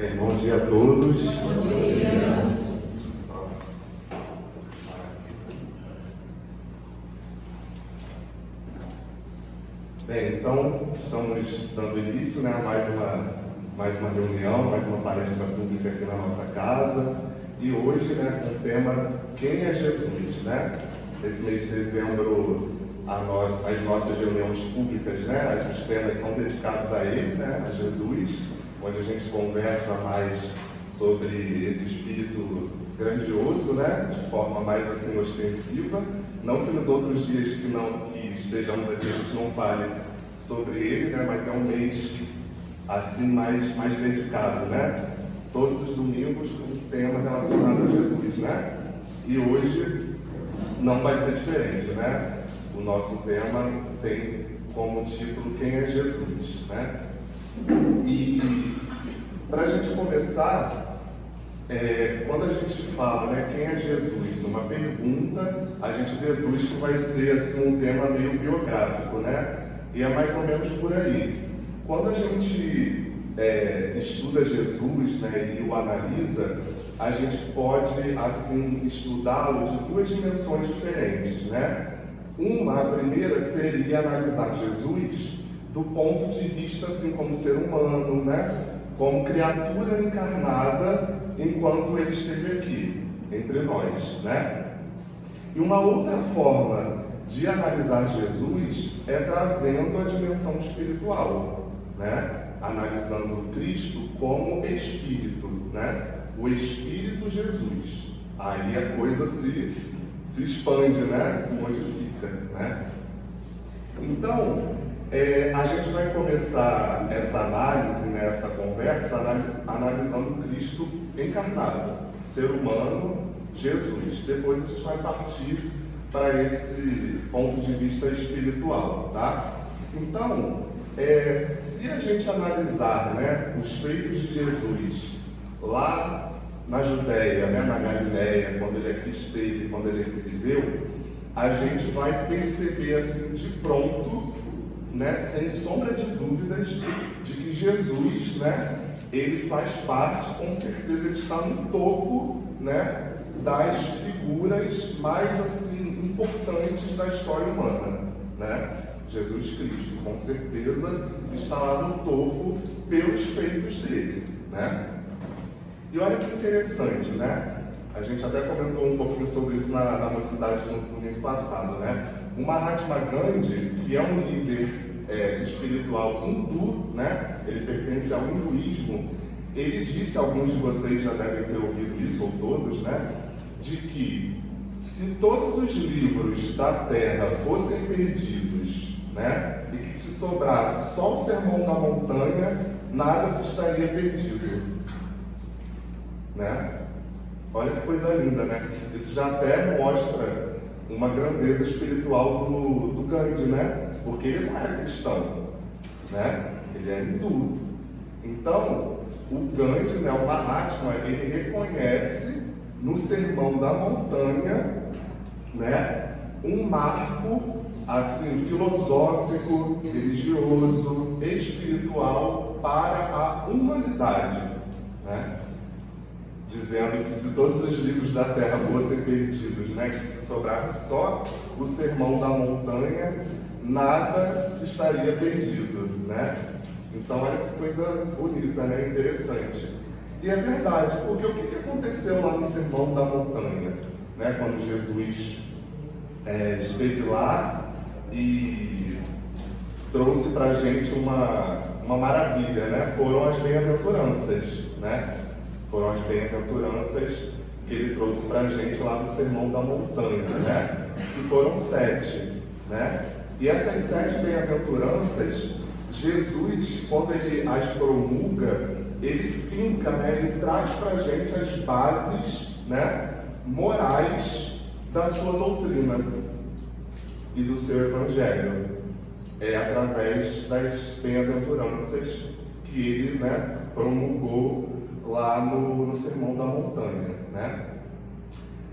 Bem, bom dia a todos. Bem, então estamos dando início, né, a mais uma reunião, mais uma palestra pública aqui na nossa casa. E hoje, né, com o tema Quem é Jesus, né? Esse mês de dezembro, as nossas reuniões públicas, né, os temas são dedicados a Ele, né, a Jesus, onde a gente conversa mais sobre esse espírito grandioso, né, de forma mais assim ostensiva. Não que nos outros dias que estejamos aqui a gente não fale sobre ele, né, mas é um mês assim mais dedicado, né? Todos os domingos com um tema relacionado a Jesus, né? E hoje não vai ser diferente, né? O nosso tema tem como título Quem é Jesus, né? E para a gente começar, quando a gente fala, né, quem é Jesus, uma pergunta, a gente deduz que vai ser assim um tema meio biográfico, né? E é mais ou menos por aí. Quando a gente estuda Jesus, né, e o analisa, a gente pode assim estudá-lo de duas dimensões diferentes, né? A primeira seria analisar Jesus do ponto de vista assim como ser humano, né? Como criatura encarnada enquanto ele esteve aqui entre nós, né? E uma outra forma de analisar Jesus é trazendo a dimensão espiritual, né? Analisando Cristo como Espírito, né? O Espírito Jesus. Aí a coisa se expande, né? Se modifica, né? Então, a gente vai começar essa análise, né, essa conversa, analisando Cristo encarnado, ser humano, Jesus. Depois a gente vai partir para esse ponto de vista espiritual, tá? Então, se a gente analisar, né, os feitos de Jesus lá na Judéia, né, na Galileia, quando ele aqui esteve, quando ele aqui viveu, a gente vai perceber assim de pronto, né, sem sombra de dúvidas, de que Jesus, né, ele faz parte, com certeza ele está no topo, né, das figuras mais assim importantes da história humana, né? Jesus Cristo, com certeza, está lá no topo pelos feitos dele, né? E olha que interessante, né? A gente até comentou um pouquinho sobre isso na mocidade no domingo passado, né? O Mahatma Gandhi, que é um líder espiritual hindu, né? Ele pertence ao hinduísmo. Ele disse, alguns de vocês já devem ter ouvido isso, ou todos, né? De que se todos os livros da Terra fossem perdidos, né? E que se sobrasse só o Sermão da Montanha, nada se estaria perdido, né? Olha que coisa linda, né? Isso já até mostra uma grandeza espiritual do Gandhi, né? Porque ele não era cristão, né? Ele é hindu. Então, o Gandhi, né, o Mahatma, ele reconhece no Sermão da Montanha, né, um marco assim filosófico, religioso, espiritual para a humanidade, né? Dizendo que se todos os livros da Terra fossem perdidos, né, que se sobrasse só o Sermão da Montanha, nada se estaria perdido, né? Então olha que coisa bonita, né, interessante. E é verdade, porque o que aconteceu lá no Sermão da Montanha, né, quando Jesus esteve lá e trouxe para a gente uma maravilha, né? Foram as bem-aventuranças, né? Foram as bem-aventuranças que ele trouxe para a gente lá no Sermão da Montanha, né? Que foram 7, né? E essas 7 bem-aventuranças, Jesus, quando ele as promulga, ele finca, né? Ele traz para a gente as bases, né, morais da sua doutrina e do seu evangelho. É através das bem-aventuranças que ele, né, promulgou lá no Sermão da Montanha, né?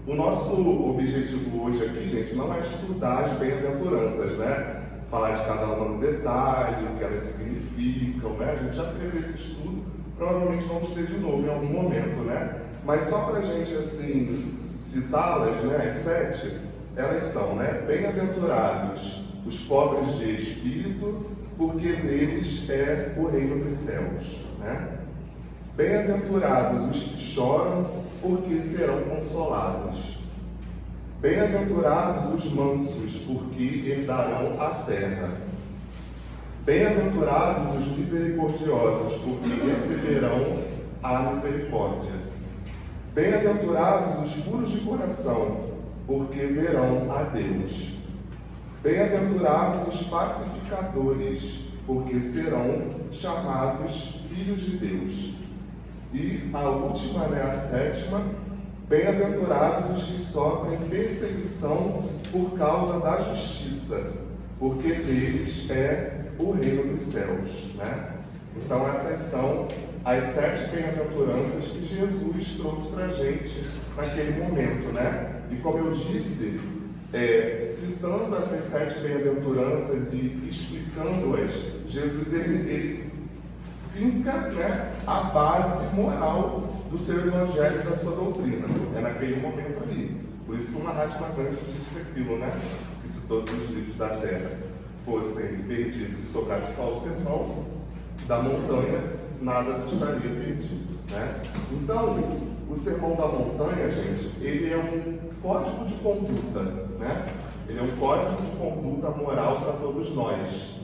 O nosso objetivo hoje aqui, gente, não é estudar as bem-aventuranças, né? Falar de cada uma no detalhe, o que elas significam, né? A gente já teve esse estudo provavelmente vamos ter de novo em algum momento, né? Mas só para a gente, assim, citá-las, né, as 7, elas são, né? Bem-aventurados os pobres de espírito, porque deles é o reino dos céus, né? Bem-aventurados os que choram, porque serão consolados. Bem-aventurados os mansos, porque herdarão a terra. Bem-aventurados os misericordiosos, porque receberão a misericórdia. Bem-aventurados os puros de coração, porque verão a Deus. Bem-aventurados os pacificadores, porque serão chamados filhos de Deus. E a última, né, a 7ª, bem-aventurados os que sofrem perseguição por causa da justiça, porque deles é o reino dos céus, né? Então essas são as 7 bem-aventuranças que Jesus trouxe para a gente naquele momento, né? E como eu disse, citando essas 7 bem-aventuranças e explicando-as, Jesus ele finca, né, a base moral do seu evangelho e da sua doutrina. É naquele momento ali. Por isso que o Mahatma Gandhi disse aquilo, né? Que se todos os livros da terra fossem perdidos e sobrasse só o sermão da montanha, nada se estaria perdido, né? Então, o sermão da montanha, gente, ele é um código de conduta, né? Ele é um código de conduta moral para todos nós.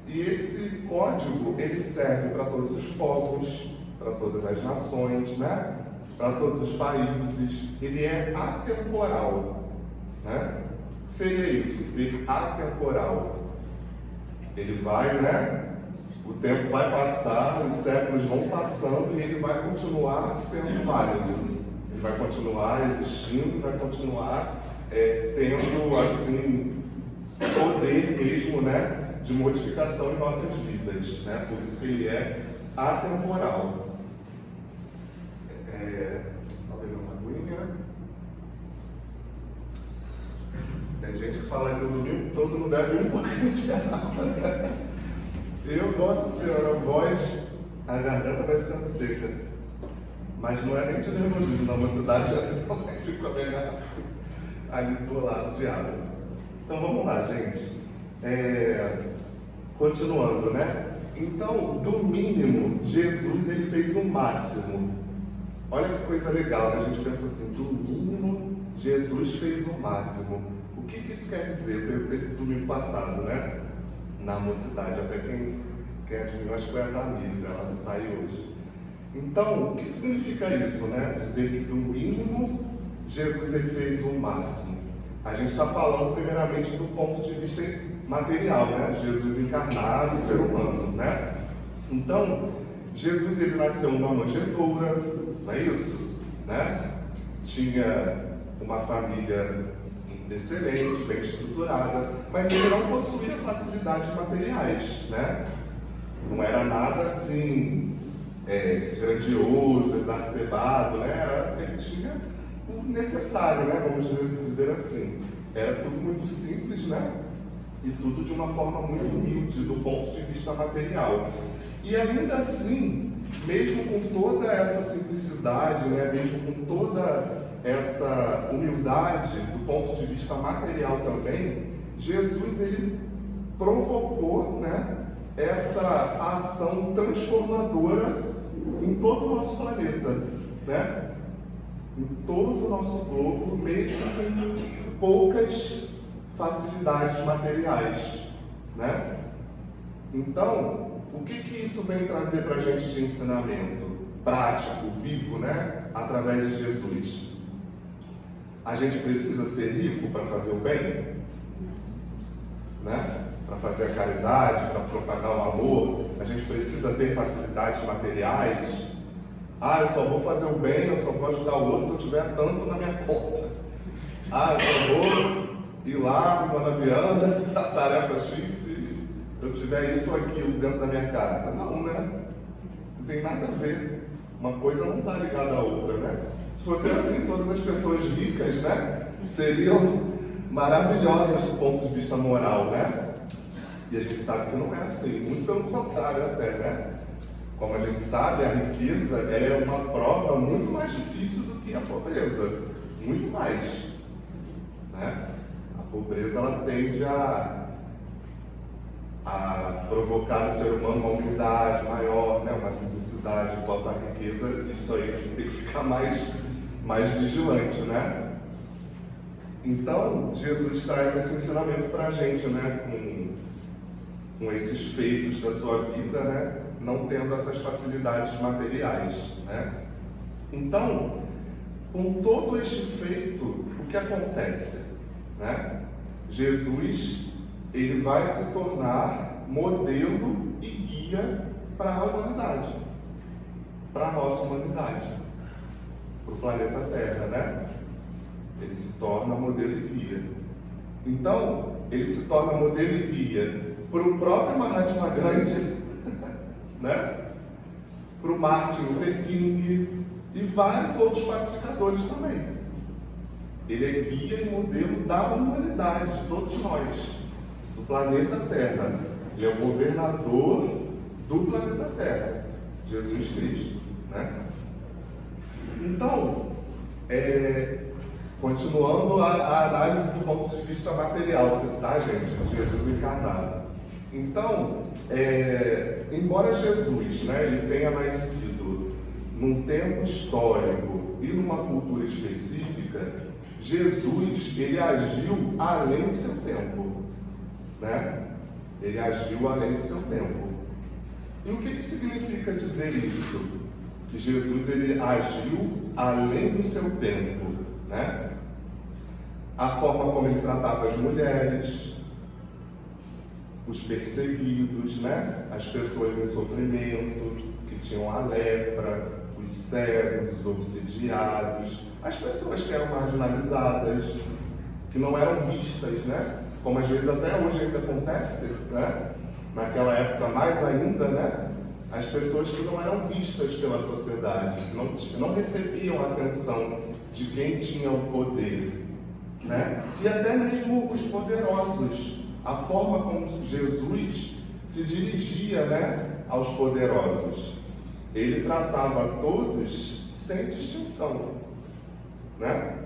E esse código, ele serve para todos os povos, para todas as nações, né? Para todos os países. Ele é atemporal, né? Seria isso, ser atemporal. Ele vai, né? O tempo vai passar, os séculos vão passando e ele vai continuar sendo válido. Ele vai continuar existindo, vai continuar tendo, assim, poder mesmo, né? De modificação em nossas vidas, né? Por isso que ele é atemporal. Só beber uma aguinha. Tem gente que fala que no domingo todo não bebe um pouquinho de água, né? Eu, nossa senhora, a voz, a garganta vai ficando seca. Mas não é nem de nervosismo, na mocidade já se também fico com a minha garrafa ali do lado de água. Então vamos lá, gente. Continuando, né? Então, do mínimo, Jesus ele fez o máximo. Olha que coisa legal, né? A gente pensa assim, do mínimo, Jesus fez o máximo. O que isso quer dizer? Eu perguntei esse domingo passado, né? Na mocidade, até quem adivinhou, acho que foi a Tamires, ela está aí hoje. Então, o que significa isso, né? Dizer que do mínimo, Jesus ele fez o máximo. A gente está falando primeiramente do ponto de vista material, né? Jesus encarnado, ser humano, né? Então, Jesus ele nasceu numa manjedoura, não é isso? Né? Tinha uma família excelente, bem estruturada, mas ele não possuía facilidades materiais, né? Não era nada assim grandioso, exacerbado, né? Ele tinha o necessário, né? Vamos dizer assim. Era tudo muito simples, né? E tudo de uma forma muito humilde do ponto de vista material. E ainda assim, mesmo com toda essa simplicidade, né? Mesmo com toda essa humildade do ponto de vista material também, Jesus ele provocou, né, essa ação transformadora em todo o nosso planeta, né? Em todo o nosso globo, mesmo com poucas facilidades materiais, né? Então, o que isso vem trazer para a gente de ensinamento prático, vivo, né? Através de Jesus. A gente precisa ser rico para fazer o bem, né? Para fazer a caridade, para propagar o amor. A gente precisa ter facilidades materiais. Eu só vou fazer o bem, eu só vou ajudar o outro se eu tiver tanto na minha conta. Eu só vou ir lá, me manaviando, para a tarefa X, se eu tiver isso ou aquilo dentro da minha casa. Não, né? Não tem nada a ver. Uma coisa não está ligada à outra, né? Se fosse assim, todas as pessoas ricas, né, seriam maravilhosas do ponto de vista moral, né? E a gente sabe que não é assim, muito pelo contrário até, né? como a gente sabe, a riqueza é uma prova muito mais difícil do que a pobreza, muito mais, né? A pobreza, ela tende a provocar no ser humano uma humildade maior, né? Uma simplicidade, enquanto a riqueza, isso aí tem que ficar mais vigilante, né? Então, Jesus traz esse ensinamento para a gente, né? Com esses feitos da sua vida, né? Não tendo essas facilidades materiais, né? Então, com todo este feito, o que acontece, né? Jesus, ele vai se tornar modelo e guia para a humanidade, para a nossa humanidade, para o planeta Terra, né? Ele se torna modelo e guia. Então, ele se torna modelo e guia para o próprio Mahatma Gandhi, né? Para o Martin Luther King e vários outros pacificadores também. Ele é guia e modelo da humanidade, de todos nós, do planeta Terra. Ele é o governador do planeta Terra, Jesus Cristo, né? Então, continuando a análise do ponto de vista material, tá, gente? Jesus encarnado. Então, embora Jesus, né, ele tenha nascido num tempo histórico e numa cultura específica, Jesus, ele agiu além do seu tempo, né? Ele agiu além do seu tempo. E o que significa dizer isso? Que Jesus, ele agiu além do seu tempo, né? A forma como ele tratava as mulheres, os perseguidos, né? As pessoas em sofrimento, que tinham a lepra, os cegos, os obsidiados, as pessoas que eram marginalizadas, que não eram vistas, né? Como às vezes até hoje ainda acontece, né? Naquela época mais ainda, né? As pessoas que não eram vistas pela sociedade, que não recebiam a atenção de quem tinha o poder, né? E até mesmo os poderosos, a forma como Jesus se dirigia, né, aos poderosos. Ele tratava todos sem distinção, né?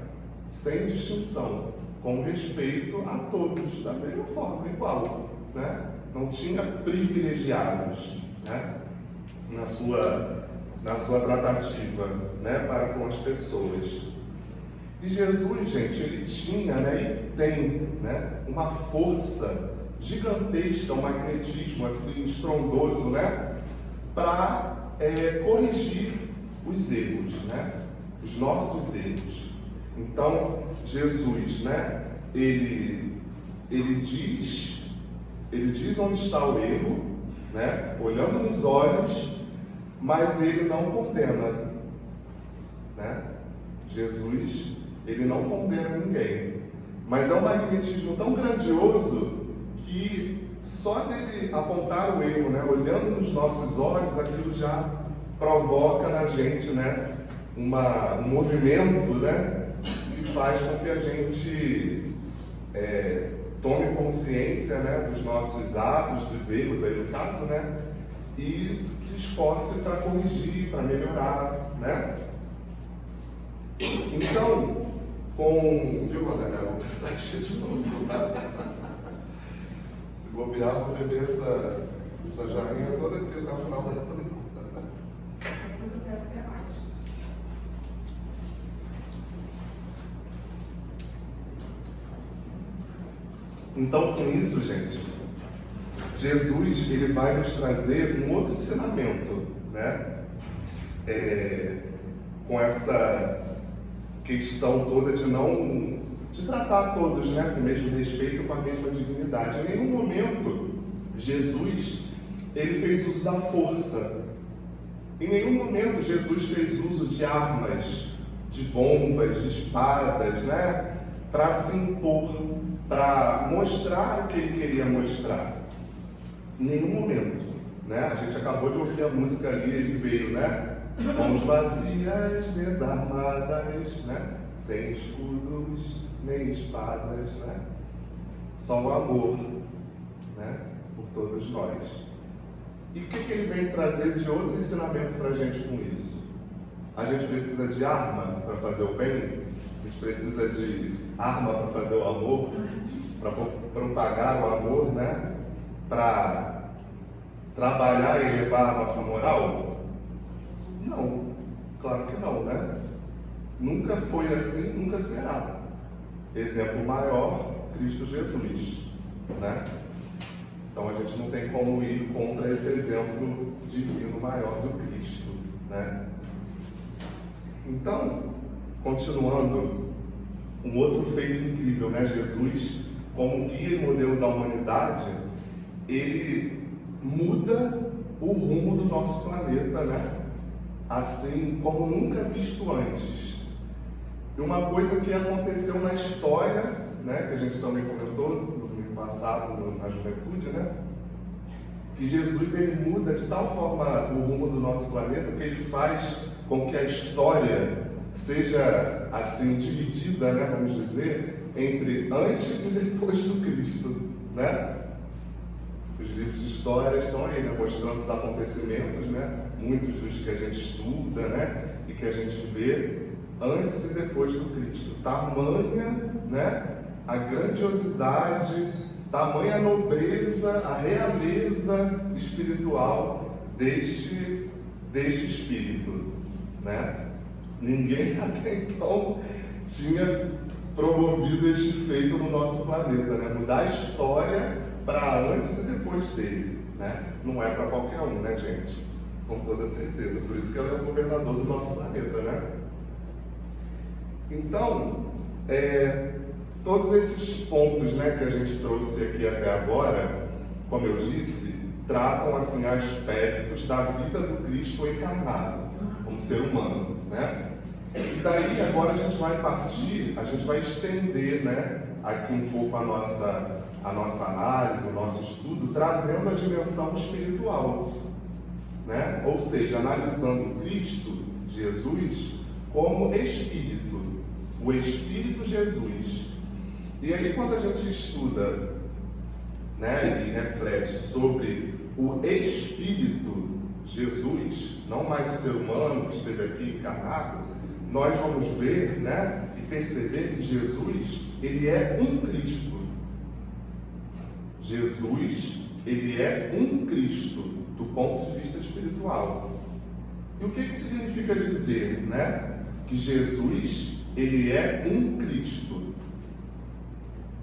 Sem distinção, com respeito a todos, da mesma forma, igual, né? Não tinha privilegiados, né? Na sua tratativa, né, para com as pessoas. E Jesus, gente, ele tinha, né, e tem, né, uma força gigantesca, um magnetismo assim estrondoso, né, para corrigir os erros, né, os nossos erros. Então, Jesus, né, ele diz onde está o erro, né, olhando nos olhos, mas ele não condena, né? Jesus, ele não condena ninguém, mas é um magnetismo tão grandioso que só dele apontar o erro, né, olhando nos nossos olhos, aquilo já provoca na gente, né, um movimento, né, que faz com que a gente tome consciência, né, dos nossos atos, dos erros aí no caso, né, e se esforce para corrigir, para melhorar, né? Então, viu, galera? Vou precisar encher de novo. Se bobear, vou beber essa jarrinha toda aqui até o final da Então, com isso, gente, Jesus, ele vai nos trazer um outro ensinamento, né? Com essa questão toda de tratar todos, né, com o mesmo respeito, com a mesma dignidade. Em nenhum momento Jesus, ele fez uso da força. Em nenhum momento Jesus fez uso de armas, de bombas, de espadas, né, para se impor, para mostrar o que ele queria mostrar. Em nenhum momento, né? A gente acabou de ouvir a música ali, ele veio, né? Mãos vazias, desarmadas, né? Sem escudos nem espadas, né? Só o amor, né? Por todos nós. E o que ele vem trazer de outro ensinamento para a gente com isso? A gente precisa de arma para fazer o bem? A gente precisa de arma para fazer o amor? Para propagar o amor, né? Para trabalhar e elevar a nossa moral? Não, claro que não, né? Nunca foi assim, nunca será. Exemplo maior, Cristo Jesus, né? Então a gente não tem como ir contra esse exemplo divino maior do Cristo, né? Então, continuando, um outro feito incrível, né? Jesus, como guia e modelo da humanidade, ele muda o rumo do nosso planeta, né? Assim como nunca visto antes. E uma coisa que aconteceu na história, né? Que a gente também comentou no domingo passado, na juventude, né? Que Jesus, ele muda de tal forma o rumo do nosso planeta que ele faz com que a história seja assim dividida, né, vamos dizer, entre antes e depois do Cristo, né? Os livros de história estão aí, né, mostrando os acontecimentos, né, muitos dos que a gente estuda, né, e que a gente vê antes e depois do Cristo. Tamanha, né, a grandiosidade, tamanha a nobreza, a realeza espiritual deste espírito, né? Ninguém até então tinha promovido este feito no nosso planeta, né? Mudar a história para antes e depois dele, né? Não é para qualquer um, né, gente? Com toda certeza. Por isso que ele é o governador do nosso planeta, né? Então, todos esses pontos, né, que a gente trouxe aqui até agora, como eu disse, tratam assim aspectos da vida do Cristo encarnado, como ser humano, né? E daí agora a gente vai partir, a gente vai estender, né, aqui um pouco a nossa análise, o nosso estudo, trazendo a dimensão espiritual, né? Ou seja, analisando Cristo, Jesus, como Espírito, o Espírito Jesus. E aí quando a gente estuda, né, e reflete sobre o Espírito Jesus, não mais o ser humano que esteve aqui encarnado, nós vamos ver, né, e perceber que Jesus, ele é um Cristo. Jesus, ele é um Cristo do ponto de vista espiritual. E o que significa dizer, né, que Jesus, ele é um Cristo?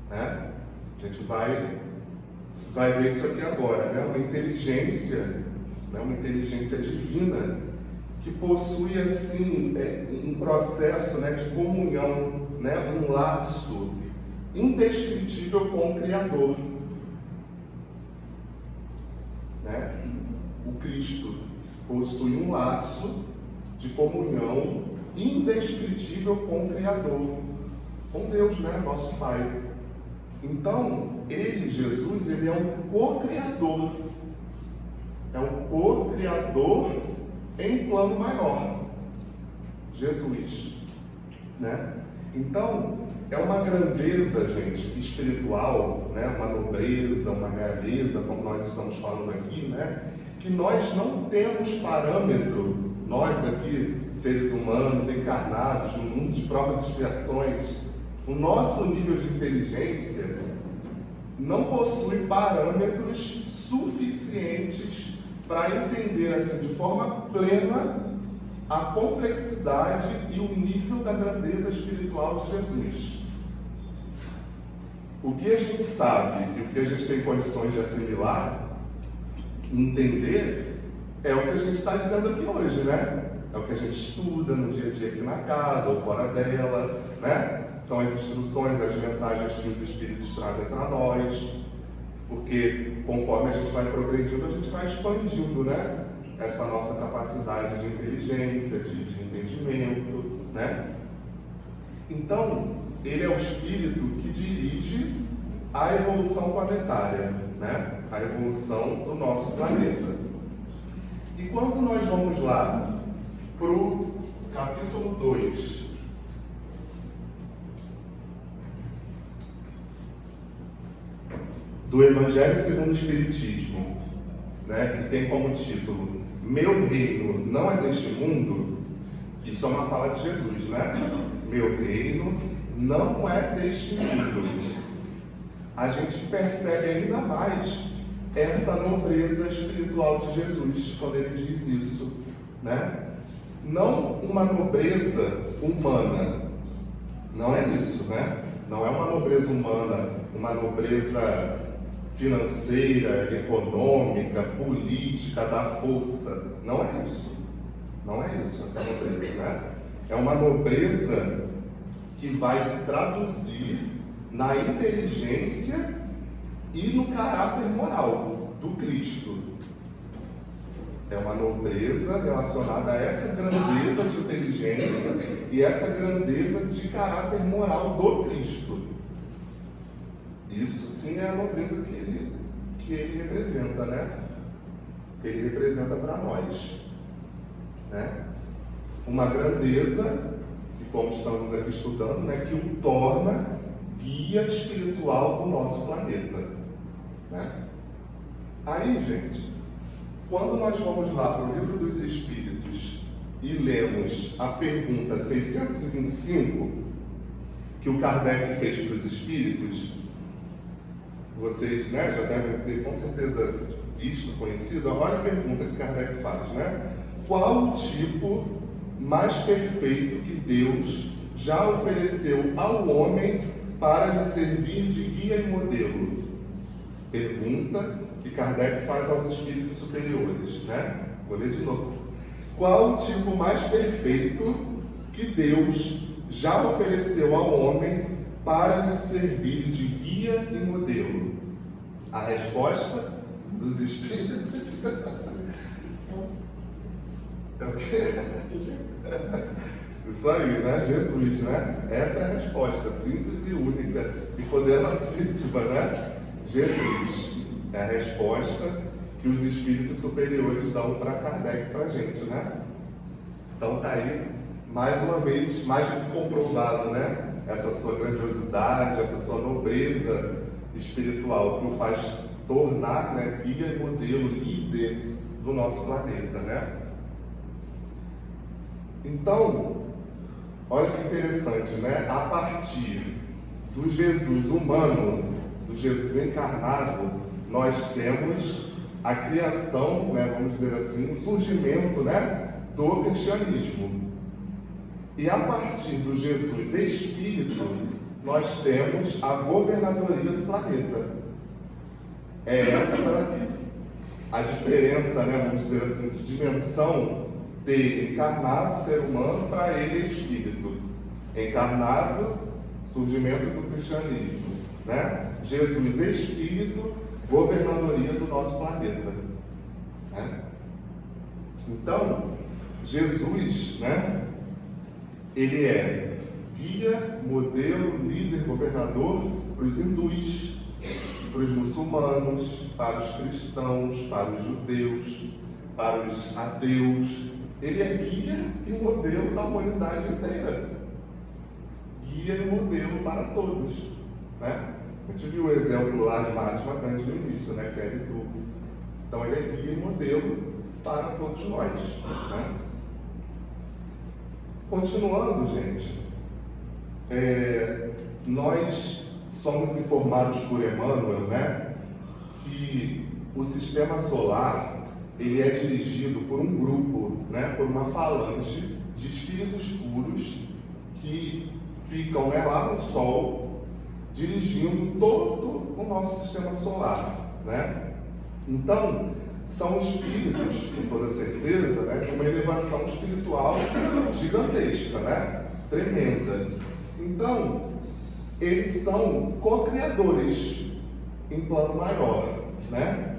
Né? A gente vai ver isso aqui agora, né? Uma inteligência divina que possui assim um processo, né, de comunhão, né, um laço indescritível com o Criador, né? O Cristo possui um laço de comunhão indescritível com o Criador, com Deus, né, nosso Pai. Então, Jesus, ele é um co-criador. É um co-criador em plano maior. Jesus, né? Então, é uma grandeza, gente, espiritual, né? Uma nobreza, uma realeza, como nós estamos falando aqui, né? Que nós não temos parâmetro, nós aqui, seres humanos, encarnados, no mundo de provas e expiações, o nosso nível de inteligência não possui parâmetros suficientes para entender assim, de forma plena a complexidade e o nível da grandeza espiritual de Jesus. O que a gente sabe e o que a gente tem condições de assimilar, entender, é o que a gente está dizendo aqui hoje, né? É o que a gente estuda no dia a dia aqui na casa ou fora dela, né? São as instruções, as mensagens que os Espíritos trazem para nós, porque conforme a gente vai progredindo, a gente vai expandindo, né, essa nossa capacidade de inteligência, de entendimento, né? Então, ele é o Espírito que dirige a evolução planetária, né? A evolução do nosso planeta. E quando nós vamos lá para o capítulo 2, do Evangelho segundo o Espiritismo, né, que tem como título Meu Reino Não É Deste Mundo, isso é uma fala de Jesus, né? Meu reino não é deste mundo. A gente percebe ainda mais essa nobreza espiritual de Jesus quando ele diz isso, né? Não uma nobreza humana, não é isso, né? Não é uma nobreza humana, uma nobreza financeira, econômica, política, da força. Não é isso. Não é isso, essa nobreza, né? É uma nobreza que vai se traduzir na inteligência e no caráter moral do Cristo. É uma nobreza relacionada a essa grandeza de inteligência e essa grandeza de caráter moral do Cristo. Isso sim é a nobreza que ele representa, né? Que ele representa para nós, né? Uma grandeza que, como estamos aqui estudando, né, que o torna guia espiritual do nosso planeta, né? Aí, gente, quando nós vamos lá para o Livro dos Espíritos e lemos a pergunta 625 que o Kardec fez para os Espíritos, vocês, né, já devem ter com certeza visto, conhecido. Olha a pergunta que Kardec faz, né? Qual o tipo mais perfeito que Deus já ofereceu ao homem para lhe servir de guia e modelo? Pergunta que Kardec faz aos espíritos superiores, né? Vou ler de novo. Qual o tipo mais perfeito que Deus já ofereceu ao homem para lhe servir de guia e modelo? A resposta dos espíritos é o quê? Isso aí, né? Jesus, né? Essa é a resposta, simples e única e poderosíssima, né? Jesus é a resposta que os espíritos superiores dão para Kardec, para a gente, né? Então tá aí, mais uma vez, mais do que comprovado, né? Essa sua grandiosidade, essa sua nobreza espiritual que o faz tornar, né, guia e modelo, líder do nosso planeta, né? Então, olha que interessante, né? A partir do Jesus humano, do Jesus encarnado, nós temos a criação, né, vamos dizer assim, o surgimento, né, do cristianismo. E a partir do Jesus Espírito, nós temos a governadoria do planeta. É essa a diferença, né, vamos dizer assim, de dimensão dele encarnado, ser humano, para ele espírito. Encarnado, surgimento do cristianismo, né? Jesus Espírito, governadoria do nosso planeta, né? Então, Jesus, né, ele é guia, modelo, líder, governador para os hindus, para os muçulmanos, para os cristãos, para os judeus, para os ateus. Ele é guia e modelo da humanidade inteira. Guia e modelo para todos, né? A gente viu o exemplo lá de Mahatma Gandhi no início, né? Que é hindu. Então ele é guia e modelo para todos nós, né? Continuando, gente, nós somos informados por Emmanuel, né, que o sistema solar ele é dirigido por um grupo, né, por uma falange de espíritos puros que ficam, né, lá no Sol, dirigindo todo o nosso sistema solar, né? Então, são espíritos, com toda certeza, né, de uma elevação espiritual gigantesca, né, tremenda. Então, eles são co-criadores em plano maior, né?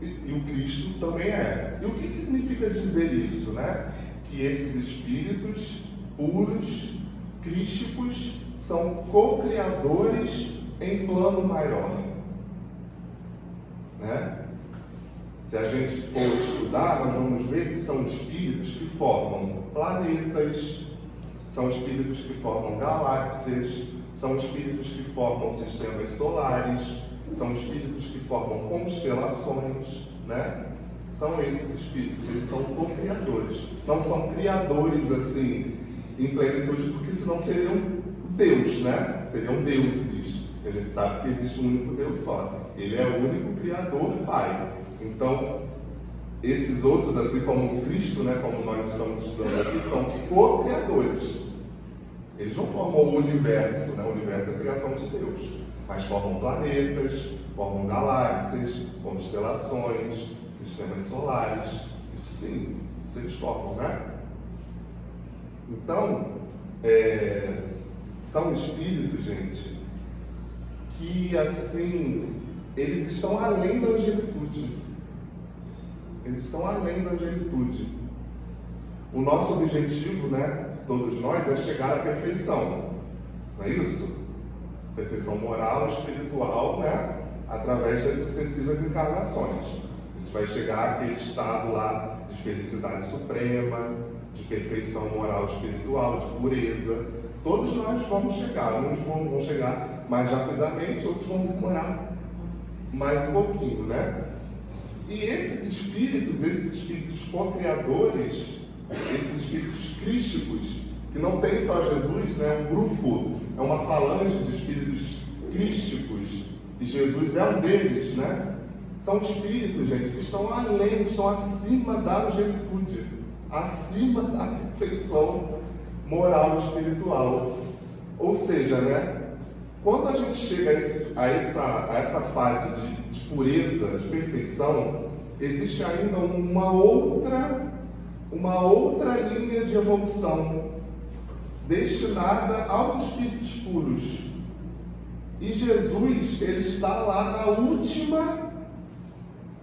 E o Cristo também é. E o que significa dizer isso, né? Que esses espíritos puros, crísticos, são co-criadores em plano maior, né? Se a gente for estudar, nós vamos ver que são espíritos que formam planetas, são espíritos que formam galáxias, são espíritos que formam sistemas solares, são espíritos que formam constelações, né? São esses espíritos, eles são co-criadores. Não são criadores, assim, em plenitude, porque senão seriam Deus, né? Seriam deuses. A gente sabe que existe um único Deus só. Ele é o único Criador, Pai. Então, esses outros, assim como Cristo, né, como nós estamos estudando aqui, são co-criadores. Eles não formam o universo, né? O universo é a criação de Deus, mas formam planetas, formam galáxias, constelações, sistemas solares. Isso sim, isso eles formam, né? Então, são espíritos, gente, que assim, eles estão além da angelitude. Eles estão além da angelitude. O nosso objetivo, né, todos nós, é chegar à perfeição. Não é isso? Perfeição moral, espiritual, né, através das sucessivas encarnações. A gente vai chegar àquele estado lá de felicidade suprema, de perfeição moral, espiritual, de pureza. Todos nós vamos chegar. Uns vão chegar mais rapidamente, outros vão demorar mais um pouquinho, né? E esses espíritos co-criadores, esses espíritos crísticos, que não tem só Jesus, né? Um grupo, é uma falange de espíritos crísticos, e Jesus é um deles, né? São espíritos, gente, que estão além, estão acima da angelitude, acima da perfeição moral e espiritual. Ou seja, né? Quando a gente chega a essa fase de pureza, de perfeição, existe ainda uma outra linha de evolução destinada aos espíritos puros. E Jesus, ele está lá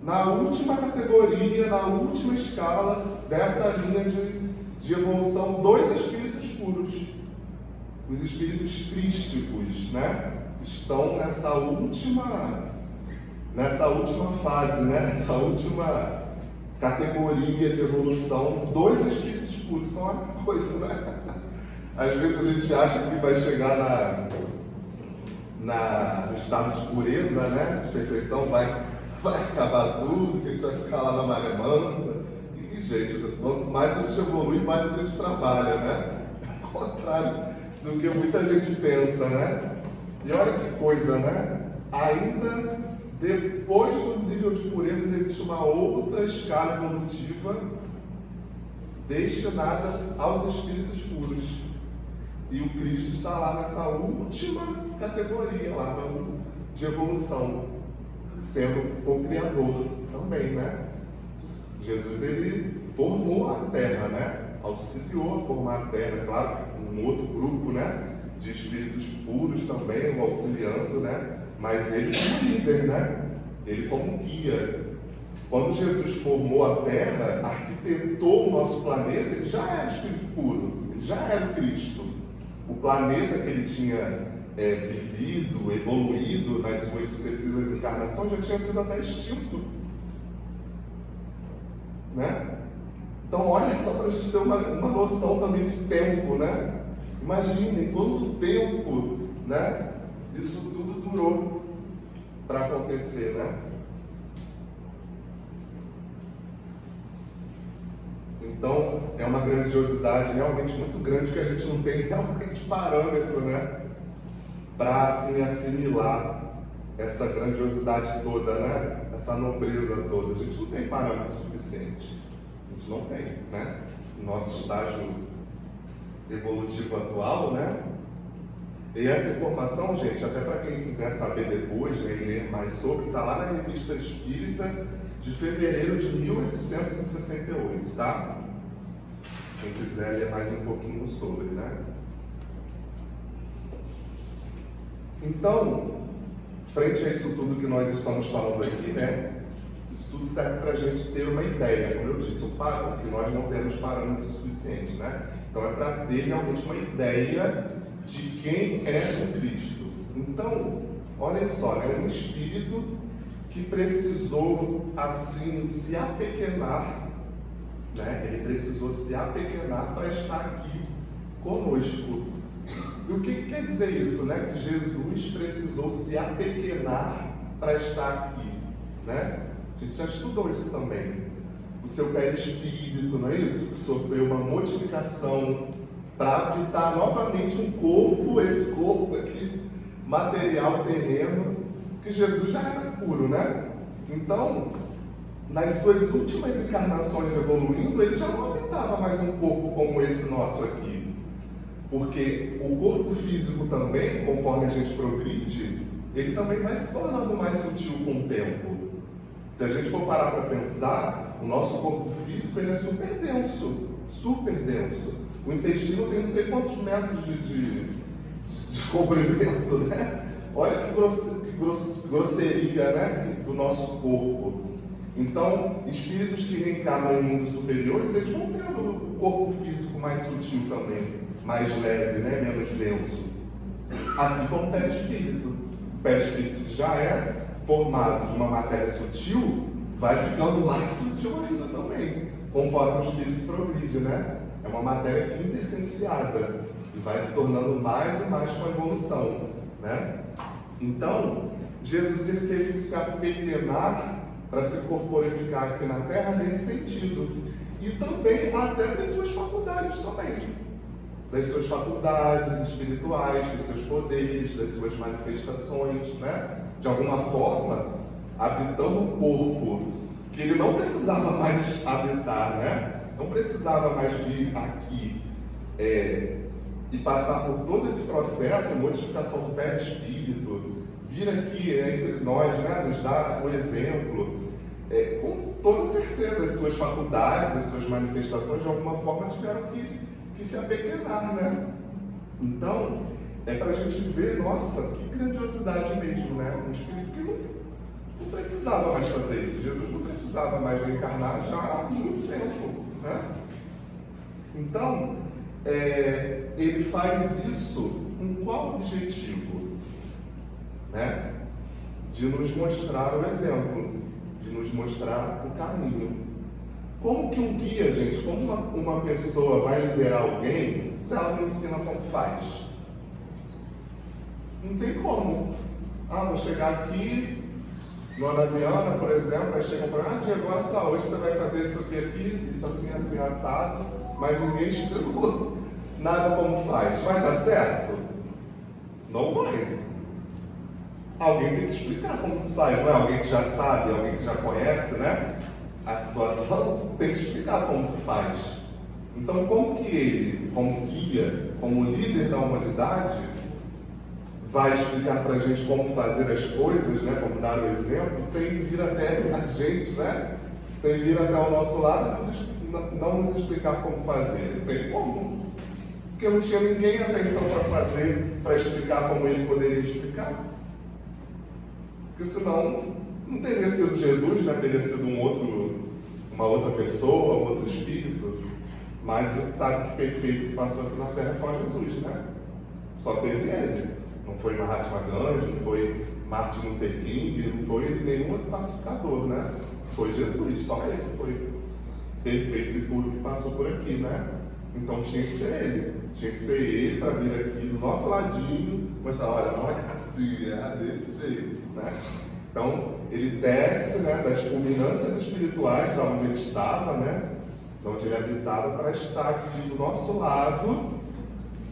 na última categoria, na última escala dessa linha de evolução dos espíritos puros. Os espíritos crísticos, né, estão nessa última fase, né, nessa última categoria de evolução dos espíritos puros. Então, olha que coisa, né? Às vezes a gente acha que vai chegar no estado de pureza, né, de perfeição, vai acabar tudo, que a gente vai ficar lá na maré mansa. E, gente, quanto mais a gente evolui, mais a gente trabalha, né? Ao contrário do que muita gente pensa, né? E olha que coisa, né? Ainda depois do nível de pureza, ainda existe uma outra escala evolutiva destinada aos espíritos puros. E o Cristo está lá nessa última categoria lá de evolução, sendo co-criador também, né? Jesus, ele formou a Terra, né? Auxiliou a formar a Terra, claro, um outro grupo, né, de espíritos puros também, o auxiliando, né? Mas ele como líder, né? Ele como guia. Quando Jesus formou a Terra, arquitetou o nosso planeta, ele já era espírito puro, ele já era o Cristo. O planeta que ele tinha vivido, evoluído nas suas sucessivas encarnações, já tinha sido até extinto, né? Então, olha só para a gente ter uma noção também de tempo, né? Imaginem quanto tempo, né, isso tudo durou para acontecer, né? Então, é uma grandiosidade realmente muito grande que a gente não tem realmente parâmetro, né, para assim assimilar essa grandiosidade toda, né? Essa nobreza toda. A gente não tem parâmetro suficiente. A gente não tem, né? O nosso estágio evolutivo atual, né? E essa informação, gente, até para quem quiser saber depois, né, e ler mais sobre, está lá na Revista Espírita de fevereiro de 1868, tá? Quem quiser ler mais um pouquinho sobre, né? Então, frente a isso tudo que nós estamos falando aqui, né? Isso tudo serve para a gente ter uma ideia, como eu disse, um padrão, que nós não temos parâmetro suficiente, né? Então é para ter realmente uma ideia de quem é o Cristo. Então, olhem só, né? Um espírito que precisou, assim, se apequenar, né? Ele precisou se apequenar para estar aqui conosco. E o que quer dizer isso, né? Que Jesus precisou se apequenar para estar aqui, né? A gente já estudou isso também. O seu perispírito, não é isso? Sofreu uma modificação para habitar novamente um corpo, esse corpo aqui, material, terreno, que Jesus já era puro, né? Então, nas suas últimas encarnações evoluindo, ele já não habitava mais um corpo como esse nosso aqui. Porque o corpo físico também, conforme a gente progride, ele também vai se tornando mais sutil com o tempo. Se a gente for parar para pensar, o nosso corpo físico ele é super denso, super denso. O intestino tem não sei quantos metros de comprimento, né? Olha que grosseria, né, do nosso corpo. Então, espíritos que reencarnam em mundos superiores, eles vão tendo o corpo físico mais sutil também, mais leve, né, menos denso. Assim como o perispírito. O perispírito que já é formado de uma matéria sutil, vai ficando mais sutil ainda também, conforme o espírito progride, né? É uma matéria quintessenciada e vai se tornando mais e mais com a evolução, né? Então, Jesus ele teve que se apequenar para se corporificar aqui na Terra nesse sentido. E também até das suas faculdades também. Das suas faculdades espirituais, dos seus poderes, das suas manifestações, né? De alguma forma, habitando um corpo que ele não precisava mais habitar, né? Não precisava mais vir aqui e passar por todo esse processo, modificação do perispírito, vir aqui entre nós, né? Nos dar o exemplo, com toda certeza as suas faculdades, as suas manifestações de alguma forma tiveram que se apequenar, né? Então, é para a gente ver, nossa, que grandiosidade mesmo, né? Um espírito que não precisava mais fazer isso. Jesus não precisava mais reencarnar já há muito tempo, né? Então, ele faz isso com qual objetivo? Né? De nos mostrar o exemplo, de nos mostrar o caminho. Como que um guia, gente, como uma pessoa vai liderar alguém se ela não ensina como faz? Não tem como. Vou chegar aqui no Anaviana, por exemplo, aí chegam para mim, agora só hoje você vai fazer isso aqui, isso assim, assim, assado, mas ninguém explicou nada como faz. Vai dar certo? Não vai. Alguém tem que explicar como se faz, não é? Alguém que já sabe, alguém que já conhece, né? A situação tem que explicar como que faz. Então, como que ele, como guia, como líder da humanidade, vai explicar para a gente como fazer as coisas, né? Como dar o exemplo, sem vir até a gente, né? Sem vir até o nosso lado e não nos explicar como fazer. Não tem como. Porque não tinha ninguém até então para explicar como ele poderia explicar. Porque senão não teria sido Jesus, né? Teria sido uma outra pessoa, um outro espírito. Mas a gente sabe que perfeito que passou aqui na Terra é só Jesus, né? Só teve ele. Não foi Mahatma Gandhi, não foi Martin Luther King, não foi nenhum outro pacificador, né? Foi Jesus, só ele foi perfeito e puro que passou por aqui, né? Então tinha que ser ele. Tinha que ser ele para vir aqui do nosso ladinho, mostrar, olha, não é assim, é desse jeito, né? Então, ele desce, né, das culminâncias espirituais, da onde ele estava, né? De onde ele habitava, para estar aqui do nosso lado,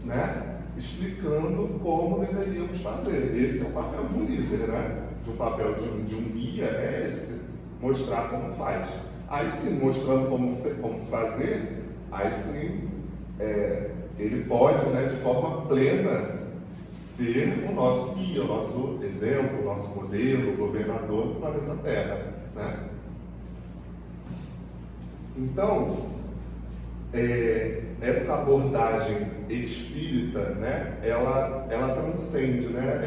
né? Explicando como deveríamos fazer. Esse é o papel de um líder, né? O papel de um guia é esse, mostrar como faz. Aí sim, mostrando como se fazer, aí sim, ele pode, né, de forma plena, ser o nosso guia, o nosso exemplo, o nosso modelo, o governador do planeta Terra, né? Então, essa abordagem espírita, né, ela transcende, né,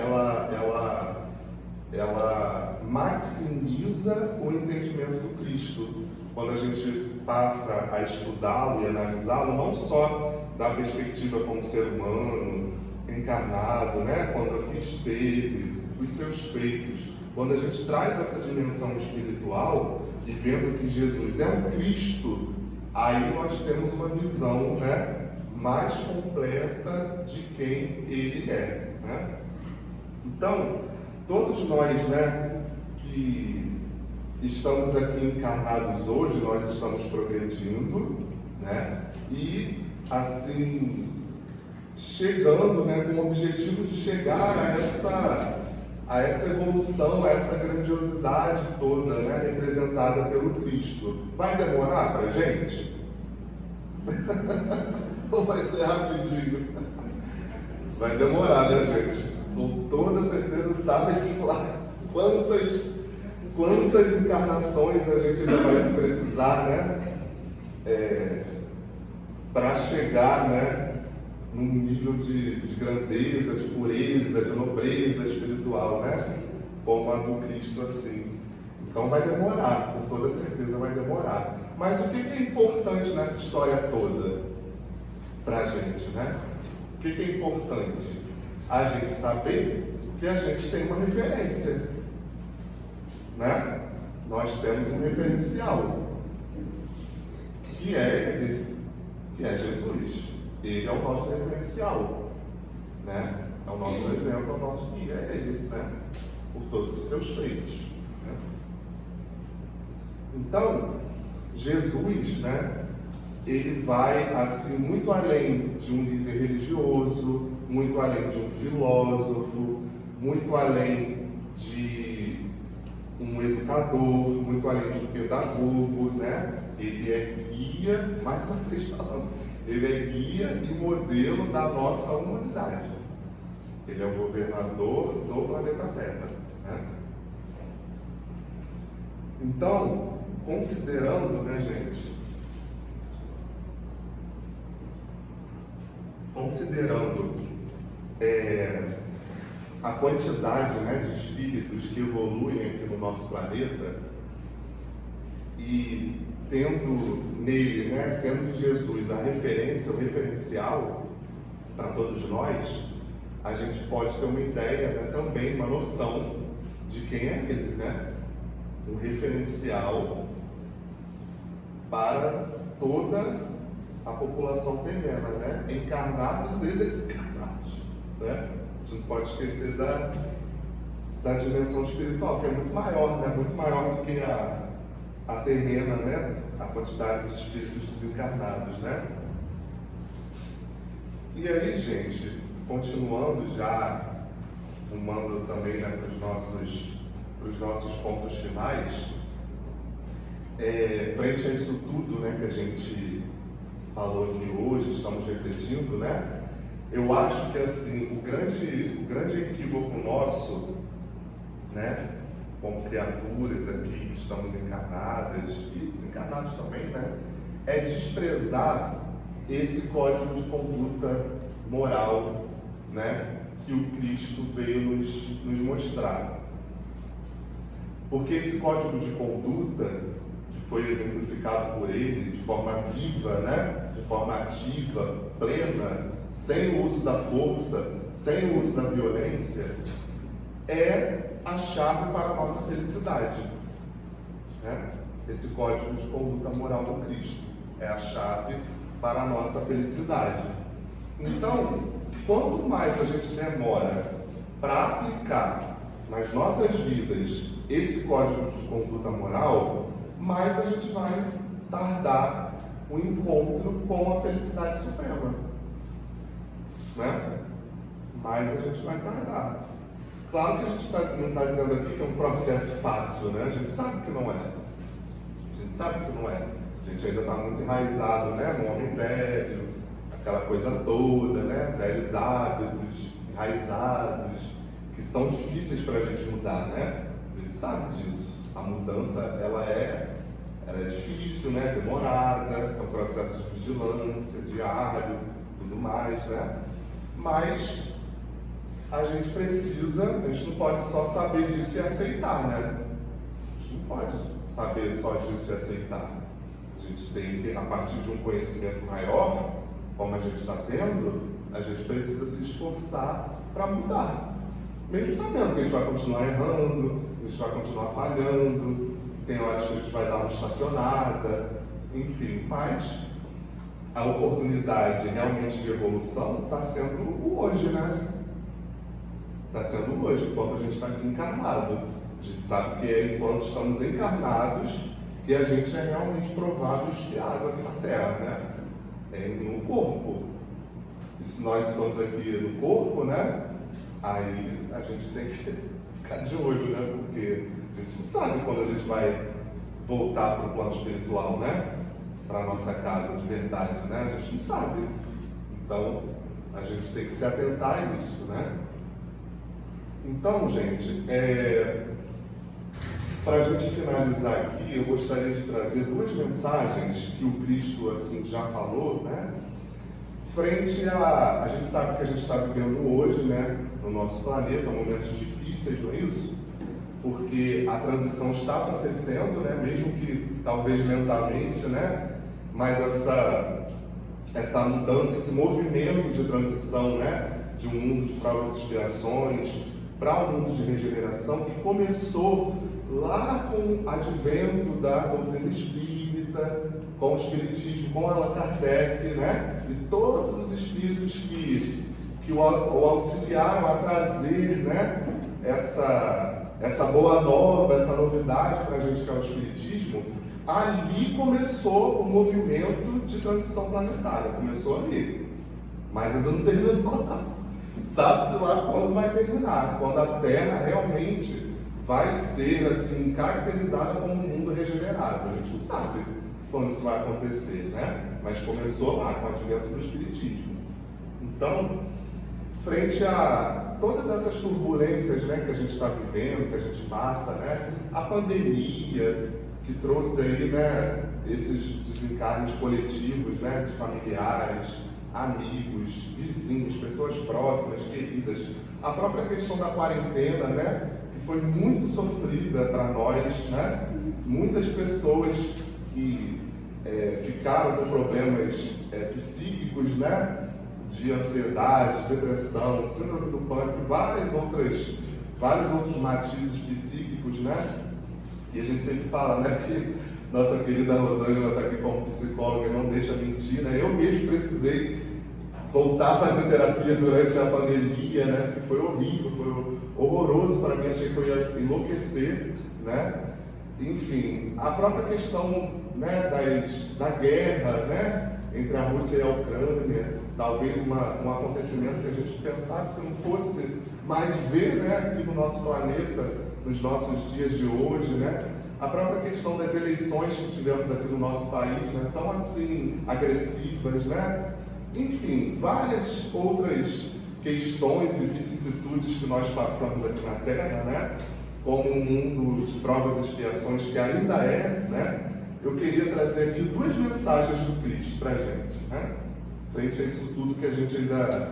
ela maximiza o entendimento do Cristo. Quando a gente passa a estudá-lo e analisá-lo, não só da perspectiva como ser humano, encarnado, né, quando aqui esteve, os seus feitos, quando a gente traz essa dimensão espiritual e vendo que Jesus é um Cristo, aí nós temos uma visão, né, mais completa de quem ele é, né? Então, todos nós, né, que estamos aqui encarnados hoje, nós estamos progredindo, né? E assim, chegando, né, com o objetivo de chegar a essa evolução, a essa grandiosidade toda, né, representada pelo Cristo. Vai demorar para a gente? Ou vai ser rapidinho? Vai demorar, né, gente? Com toda certeza, sabe-se lá quantas encarnações a gente ainda vai precisar, né? Para chegar, né, num nível de grandeza, de pureza, de nobreza espiritual, né? Como a do Cristo, assim. Então vai demorar, com toda certeza vai demorar. Mas o que é importante nessa história toda para a gente, né? O que é importante? A gente saber que a gente tem uma referência, né? Nós temos um referencial, que é Ele, que é Jesus. Ele é o nosso referencial, né? É o nosso exemplo, é o nosso guia, é Ele, né? Por todos os seus feitos, né? Então, Jesus, né? Ele vai, assim, muito além de um líder religioso, muito além de um filósofo, muito além de um educador, muito além de um pedagogo, né? Ele é guia, mais uma vez falando, ele é guia e modelo da nossa humanidade. Ele é o governador do planeta Terra, né? Então, considerando, né, gente? Considerando a quantidade, né, de espíritos que evoluem aqui no nosso planeta e tendo nele, né, tendo em Jesus a referência, o referencial para todos nós, a gente pode ter uma ideia, né, também, uma noção de quem é ele, né? Um referencial para toda a população terrena, né? Encarnados e desencarnados, né? A gente não pode esquecer da dimensão espiritual, que é muito maior, né? Muito maior do que a terrena, né? A quantidade de espíritos desencarnados, né? E aí, gente, continuando já, rumando também, né, para os nossos pontos finais, frente a isso tudo, né, que a gente falou aqui hoje, estamos refletindo, né? Eu acho que, assim, o grande equívoco nosso, né, como criaturas aqui que estamos encarnadas e desencarnados também, né, é desprezar esse código de conduta moral, né, que o Cristo veio nos mostrar. Porque esse código de conduta, que foi exemplificado por ele de forma viva, né, de forma ativa, plena, sem o uso da força, sem o uso da violência, é a chave para a nossa felicidade, né? Esse código de conduta moral do Cristo é a chave para a nossa felicidade. Então, quanto mais a gente demora para aplicar nas nossas vidas esse código de conduta moral, mais a gente vai tardar o encontro com a felicidade suprema, né? Mais a gente vai tardar. Claro que a gente não está dizendo aqui que é um processo fácil, né? A gente sabe que não é. A gente sabe que não é. A gente ainda está muito enraizado, né, no homem velho, aquela coisa toda, né? Velhos hábitos, enraizados, que são difíceis para a gente mudar, né? A gente sabe disso. A mudança, ela é difícil, né? Demorada, é um processo de vigilância, diário, tudo mais, né? Mas a gente não pode só saber disso e aceitar, né? A gente não pode saber só disso e aceitar. A gente tem que, a partir de um conhecimento maior, como a gente está tendo, a gente precisa se esforçar para mudar. Mesmo sabendo que a gente vai continuar errando, a gente vai continuar falhando, tem horas que a gente vai dar uma estacionada, enfim, mas a oportunidade realmente de evolução está sendo o hoje, né? Está sendo hoje, enquanto a gente está aqui encarnado. A gente sabe que é enquanto estamos encarnados que a gente é realmente provado e espiado aqui na Terra, né? É no corpo. E se nós estamos aqui no corpo, né? Aí a gente tem que ficar de olho, né? Porque a gente não sabe quando a gente vai voltar para o plano espiritual, né? Para a nossa casa de verdade, né? A gente não sabe. Então, a gente tem que se atentar a isso, né? Então, gente, para a gente finalizar aqui, eu gostaria de trazer duas mensagens que o Cristo, assim, já falou, né? Frente a gente sabe que a gente está vivendo hoje, né? No nosso planeta, momentos difíceis, não é isso? Porque a transição está acontecendo, né? Mesmo que talvez lentamente, né? Mas essa mudança, esse movimento de transição, né? De um mundo de provas e expiações para um mundo de regeneração que começou lá com o advento da doutrina espírita, com o espiritismo, com Allan Kardec, né? E todos os espíritos que o auxiliaram a trazer, né? Essa boa nova, essa novidade para a gente que é o espiritismo. Ali começou o movimento de transição planetária, começou ali, mas ainda não terminou. Sabe-se lá quando vai terminar, quando a Terra realmente vai ser assim caracterizada como um mundo regenerado. A gente não sabe quando isso vai acontecer, né? Mas começou lá com o advento do espiritismo. Então, frente a todas essas turbulências, né, que a gente está vivendo, que a gente passa, né? A pandemia que trouxe aí, né, esses desencarnes coletivos, né, de familiares, amigos, vizinhos, pessoas próximas, queridas. A própria questão da quarentena, né, que foi muito sofrida para nós, né? Muitas pessoas que ficaram com problemas psíquicos, né, de ansiedade, depressão, síndrome do pânico, vários outros matizes psíquicos, né? E a gente sempre fala, né, que nossa querida Rosângela está aqui como psicóloga e não deixa mentir, né? Eu mesmo precisei voltar a fazer terapia durante a pandemia, né? Que foi horrível, foi horroroso para mim, achei que eu ia enlouquecer, né? Enfim, a própria questão, né, da guerra, né, entre a Rússia e a Ucrânia, talvez um acontecimento que a gente pensasse que não fosse mais ver, né, aqui no nosso planeta, nos nossos dias de hoje, né? A própria questão das eleições que tivemos aqui no nosso país, né, tão assim agressivas, né? Enfim, várias outras questões e vicissitudes que nós passamos aqui na Terra, né? Como um mundo de provas e expiações que ainda é, né? Eu queria trazer aqui duas mensagens do Cristo para a gente, né? Frente a isso tudo que a gente ainda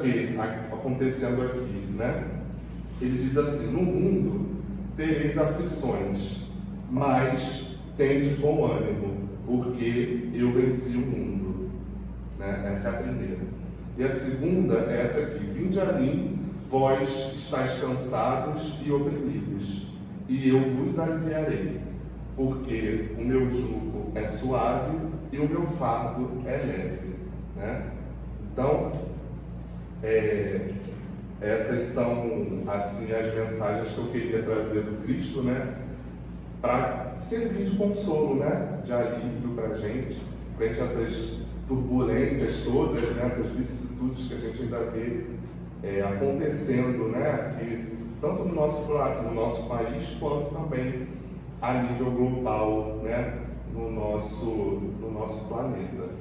vê acontecendo aqui, né? Ele diz assim: no mundo tereis aflições, mas tendes bom ânimo, porque eu venci o mundo. Né? Essa é a primeira. E a segunda é essa aqui: vinde a mim, vós estáis cansados e oprimidos, e eu vos aliviarei, porque o meu jugo é suave e o meu fardo é leve. Né? Então, essas são assim as mensagens que eu queria trazer do Cristo, né, para servir de consolo, né, de alívio para a gente, frente a essas turbulências todas, né, essas vicissitudes que a gente ainda vê acontecendo, né, aqui, tanto no nosso país, quanto também a nível global, né, no nosso planeta.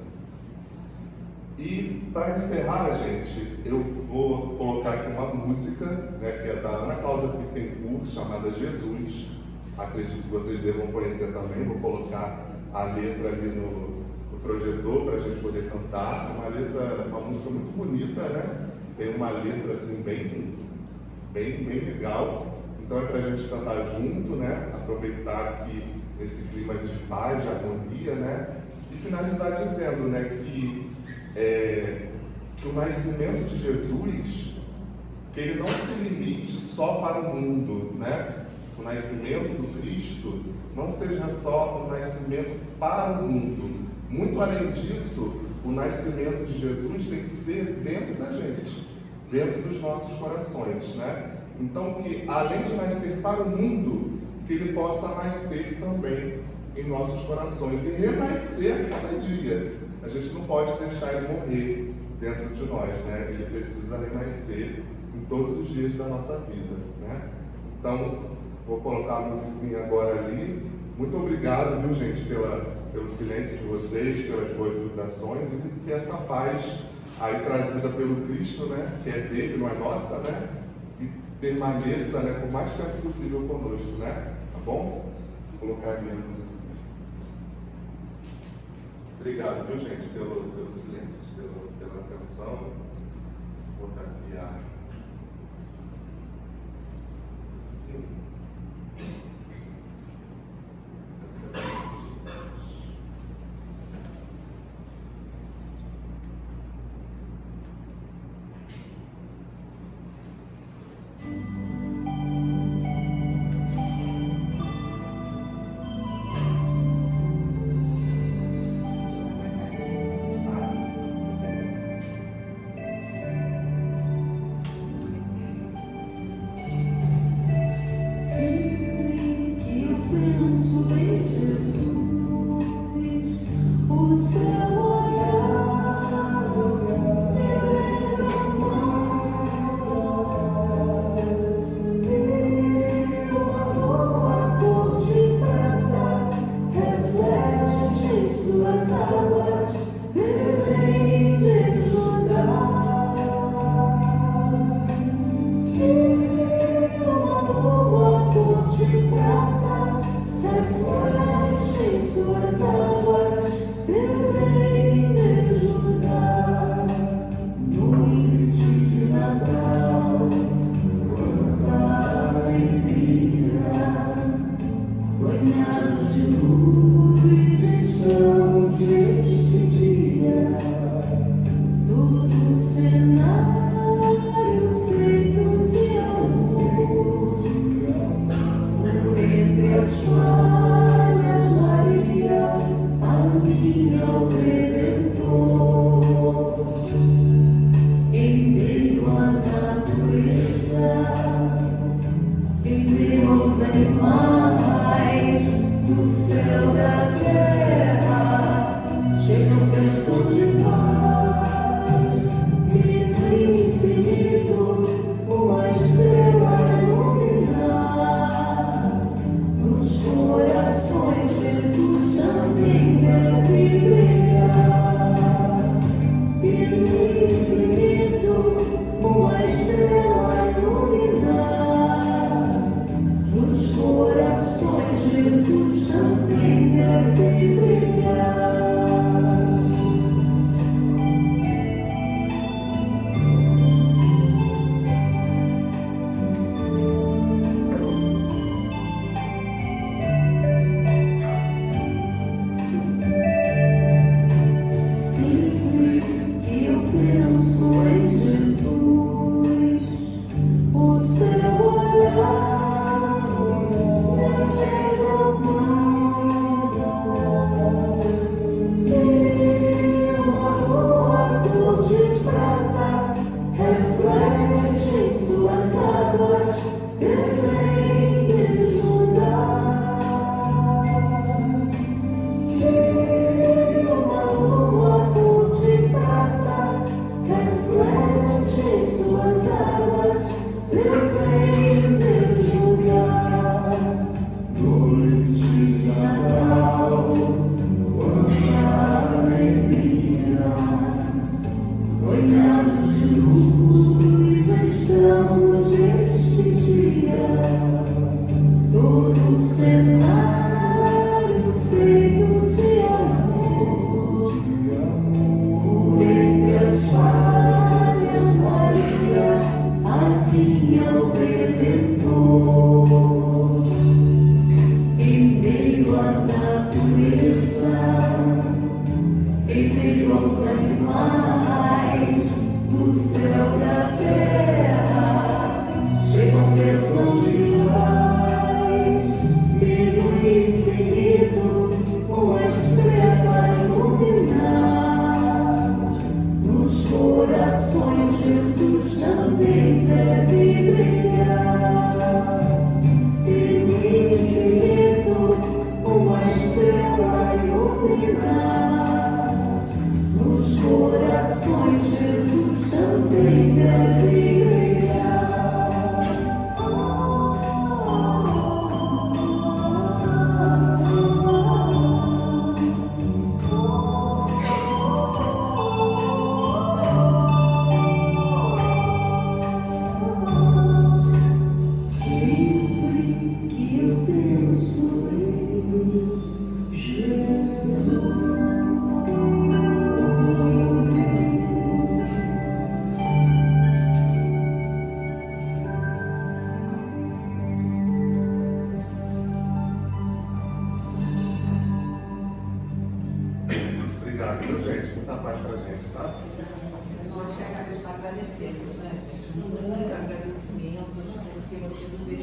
E para encerrar, gente, eu vou colocar aqui uma música, né, que é da Ana Cláudia Bittencourt, chamada Jesus. Acredito que vocês devam conhecer também. Vou colocar a letra ali no projetor para a gente poder cantar. Uma música muito bonita, né? Tem uma letra assim bem legal. Então é para a gente cantar junto, né? Aproveitar aqui esse clima de paz, de harmonia, né? E finalizar dizendo, né, que o nascimento de Jesus, que ele não se limite só para o mundo, né? O nascimento do Cristo não seja só um nascimento para o mundo. Muito além disso, o nascimento de Jesus tem que ser dentro da gente, dentro dos nossos corações, né? Então, que além de nascer para o mundo, que ele possa nascer também em nossos corações e renascer a cada dia. A gente não pode deixar ele morrer dentro de nós, né? Ele precisa renascer em todos os dias da nossa vida, né? Então, vou colocar a musiquinha agora ali. Muito obrigado, viu, gente, pelo silêncio de vocês, pelas boas vibrações, e que essa paz aí trazida pelo Cristo, né, que é dele, não é nossa, né, que permaneça, né, por mais tempo possível conosco, né, tá bom? Vou colocar aqui a música. Obrigado, viu, gente, pelo silêncio, pela atenção. Vou botar aqui a... Uma estrela você não deixou